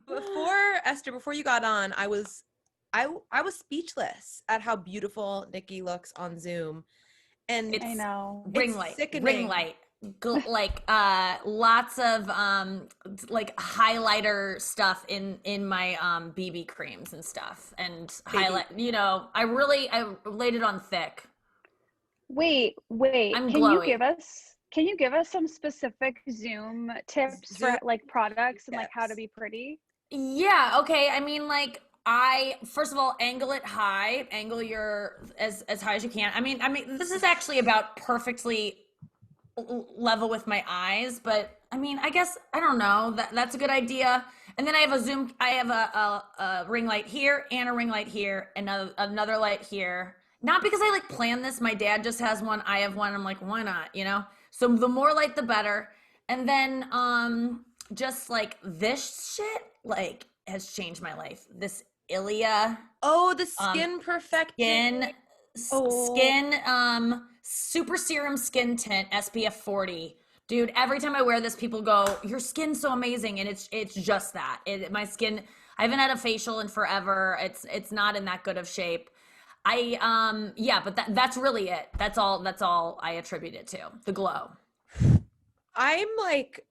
Before you got on, I was speechless at how beautiful Nikki looks on Zoom. And It's I know. ring it's light, ring sickening. light. Like lots of like highlighter stuff in my BB creams and stuff and Baby. highlight, I laid it on thick. Wait. I'm glowy. Can you give us some specific Zoom tips Zoom. for like products and like how to Yes. be pretty? Yeah, okay. I mean, like I first of all angle it high, angle your as high as you can. I mean, this is actually about perfectly level with my eyes, but I mean, I guess I don't know. That's a good idea. And then I have a zoom. I have a ring light here and a ring light here, and another light here. Not because I like plan this. My dad just has one. I have one. I'm like, why not? So the more light, the better. And then just like this shit like has changed my life. This Ilia Oh, the um skin perfecting. skin Oh, skin super serum skin tint SPF 40. Dude, every time I wear this people go, your skin's so amazing, and it's just that. My skin, I haven't had a facial in forever. It's not in that good of shape. I yeah, but that's really it. That's all I attribute it to. The glow. I'm like,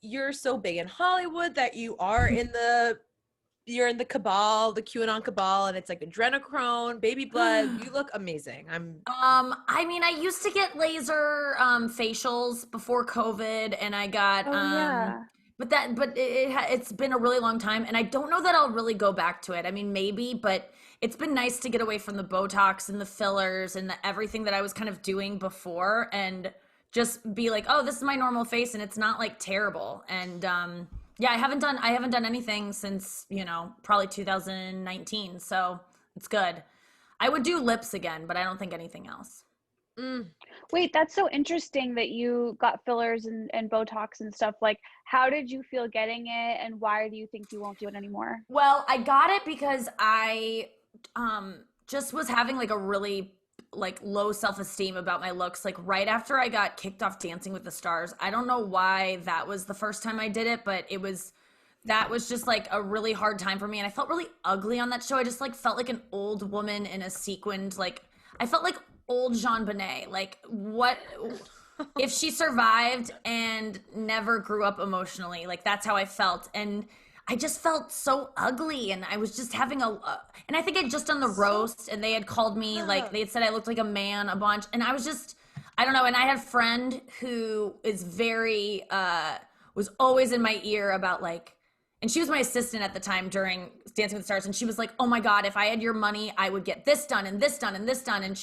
you're so big in Hollywood that you're in the cabal, the QAnon cabal, and it's like adrenochrome, baby blood. You look amazing. I mean, I used to get laser facials before COVID, and I got oh yeah. it's been a really long time, and I don't know that I'll really go back to it. I mean, maybe, but it's been nice to get away from the Botox and the fillers and everything that I was kind of doing before, and just be like, oh, this is my normal face, and it's not like terrible. And yeah, I haven't done anything since probably 2019, so it's good. I would do lips again, but I don't think anything else. Mm. Wait, that's so interesting that you got fillers and Botox and stuff. Like, how did you feel getting it, and why do you think you won't do it anymore? Well, I got it because I just was having like a really like low self-esteem about my looks like right after I got kicked off Dancing with the Stars. I don't know why that was the first time I did it, but that was just like a really hard time for me, and I felt really ugly on that show. I just like felt like an old woman in a sequined like I felt like old Jean Bonnet. Like what if she survived and never grew up emotionally? Like that's how I felt. And I just felt so ugly, and I was just having and I think I'd just done the So roast, and they had called me like yeah. they had said I looked like a man a bunch, and I was just I don't know. And I had a friend who is very was always in my ear about like, and she was my assistant at the time during Dancing with the Stars, and she was like, oh my god, if I had your money I would get this done and this done and this done. And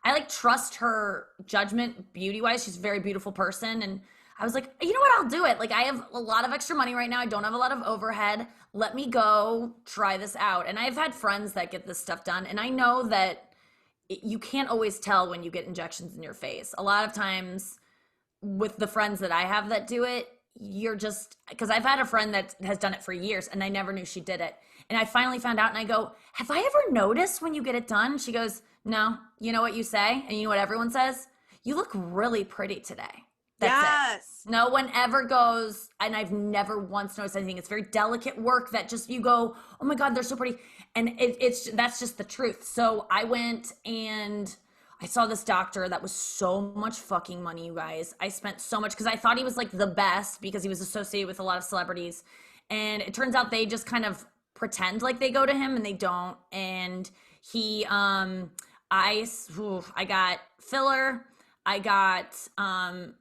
I like trust her judgment beauty wise. She's a very beautiful person, and I was like, you know what, I'll do it. Like I have a lot of extra money right now, I don't have a lot of overhead, let me go try this out. And I've had friends that get this stuff done, and I know that you can't always tell when you get injections in your face. A lot of times with the friends that I have that do it, you're just because I've had a friend that has done it for years, and I never knew she did it. And I finally found out, and I go, have I ever noticed when you get it done? She goes, no. You know what you say, and you know what everyone says? You look really pretty today. That's it. Yes. No one ever goes, and I've never once noticed anything. It's very delicate work that just you go, oh my God, they're so pretty. And it's that's just the truth. So I went and I saw this doctor that was so much fucking money, you guys. I spent so much because I thought he was like the best because he was associated with a lot of celebrities. And it turns out they just kind of pretend like they go to him, and they don't. And he, I got filler. I got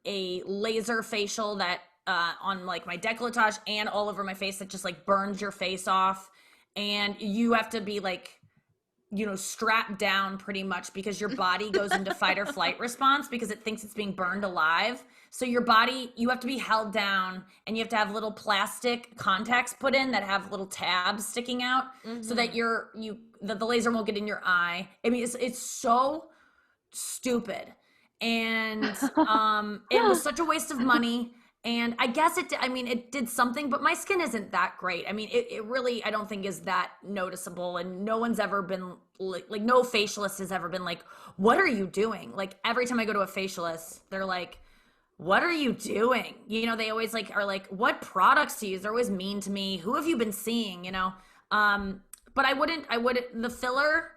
a laser facial that on like my décolletage and all over my face that just like burns your face off. And you have to be like strapped down pretty much because your body goes into fight or flight response because it thinks it's being burned alive. So your body, you have to be held down, and you have to have little plastic contacts put in that have little tabs sticking out so that Mm-hmm. the laser won't get in your eye. I mean, it's so stupid. And it was such a waste of money. And I guess it did something, but my skin isn't that great. I mean, it really, I don't think is that noticeable. And no one's ever been like no facialist has ever been like, what are you doing? Like every time I go to a facialist, they're like, what are you doing? You know, they always like are like, what products to use? They're always mean to me. Who have you been seeing? You know, but I wouldn't the filler.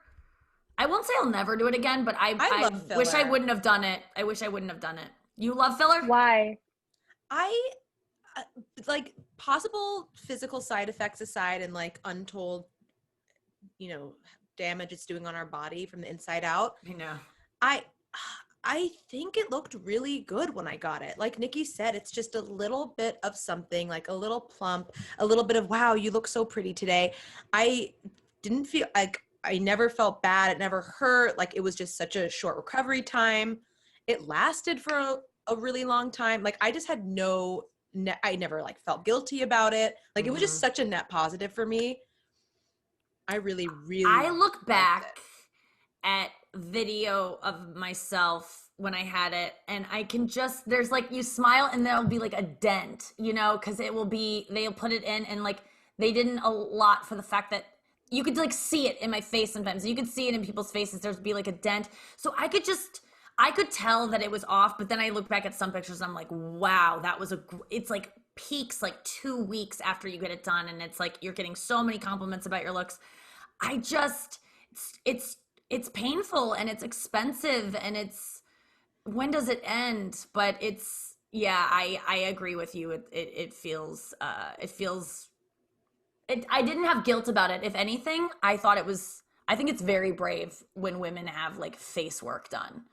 I won't say I'll never do it again, but I I love wish I filler. wouldn't have done it. I wish I wouldn't have done it. You love filler? Why? I uh, like possible physical side effects aside and like untold, you know, damage it's doing on our body from the inside out. I know. I I think it looked really good when I got it. Like Nikki said, it's just a little bit of something, like a little plump, a little bit of wow, you look so pretty today. I didn't feel like I never felt bad. It never hurt. Like it was just such a short recovery time. It lasted for a really long time. Like I just had I never like felt guilty about it. Like it was just such a net positive for me. I really, really I look liked back it. at video of myself when I had it, and I can just, there's like, you smile and there'll be like a dent, you know, because it will be, they'll put it in, and like, they didn't a lot for the fact that you could like see it in my face sometimes. You could see it in people's faces. There'd be like a dent. So I could tell that it was off, but then I look back at some pictures and I'm like, wow, that was it's like peaks like 2 weeks after you get it done. And it's like, you're getting so many compliments about your looks. I just it's painful and it's expensive, and it's, when does it end? But it's, yeah, I agree with you. It feels I didn't have guilt about it. If anything, I think it's very brave when women have like face work done.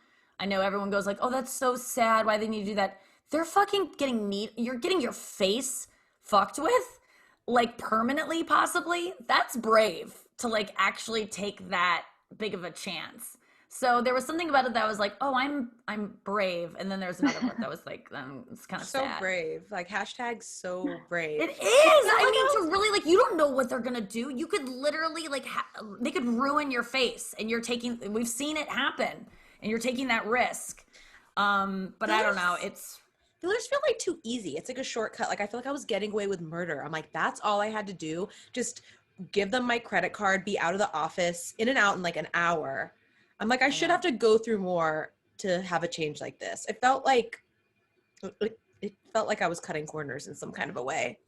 I know everyone goes like, "Oh, that's so sad. Why they need to do that?" They're fucking getting you're getting your face fucked with, like permanently possibly. That's brave to like actually take that big of a chance. So there was something about it that was like, "Oh, I'm brave." And then there's another part that was like, it's kind of So sad. brave. Like hashtag so brave. It is. It's not I like mean, to really like, you don't know what they're gonna do. You could literally like, they could ruin your face, and you're taking. We've seen it happen, and you're taking that risk. But I don't know. It's fillers feel like too easy. It's like a shortcut. Like I feel like I was getting away with murder. I'm like, that's all I had to do. Just give them my credit card, be out of the office, in and out in like an hour. I'm like, I should know. have to go through more to have a change like this. It felt like I was cutting corners in some kind of a way.